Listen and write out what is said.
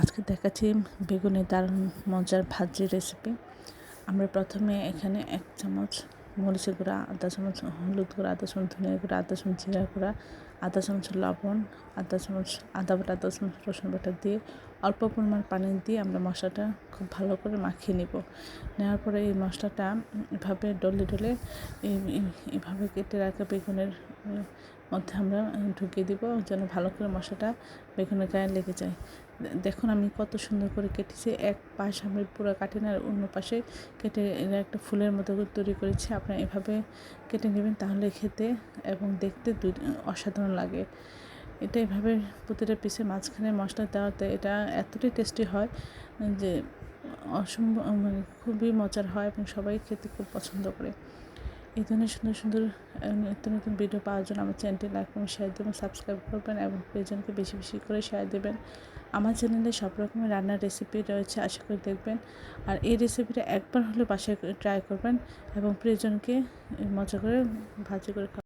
আজকে দেখাচ্ছি বেগুনের দারুণ মজার ভাজি রেসিপি। আমরা প্রথমে এখানে 1 চামচ মরিচের গুঁড়া, আধা চামচ হলুদ গুঁড়া, আধা চামচ ধনিয়া গুঁড়া, আধা চামচ জিরা গুঁড়া, আধা চামচ লবণ, আধা চামচ আদা বাটা, আধা চামচ রসুন বাটা দিয়ে অল্প পরিমাণ পানি দিয়ে আমরা মশলাটা খুব ভালো করে মাখিয়ে নেওয়ার পরে এই মশলাটা এভাবে ডলে এভাবে কেটে রাখা বেগুনের মধ্যে আমরা ঢুকিয়ে দিব যেন ভালো করে মশলাটা বেগুনের গায়ে লেগে যায়। দেখুন আমি কত সুন্দর করে কেটেছি, এক পাশ আমি পুরো কাটি না, অন্য পাশে কেটে এরা একটা ফুলের মতো তৈরি করেছি। আপনারা এভাবে কেটে নেবেন, তাহলে খেতে এবং দেখতে অসাধারণ লাগে। এটা এভাবে প্রতিটা পিসের মাঝখানে মশলা দেওয়াতে এটা এতটাই টেস্টি হয় যে অসম্ভব, মানে খুবই মজার হয় এবং সবাই খেতে খুব পছন্দ করে। এই ধরনের সুন্দর সুন্দর নিত্য নতুন ভিডিও পাওয়ার জন্য আমার চ্যানেলটি লাইক এবং শেয়ার দেবেন, সাবস্ক্রাইব করবেন এবং প্রিয়জনকে বেশি বেশি করে শেয়ার দেবেন। আমার চ্যানেলে সব রকমের রান্নার রেসিপি রয়েছে, আশা করি দেখবেন। আর এই রেসিপিটা একবার হলে বাসায় ট্রাই করবেন এবং প্রিয়জনকে মজা করে ভাজি করে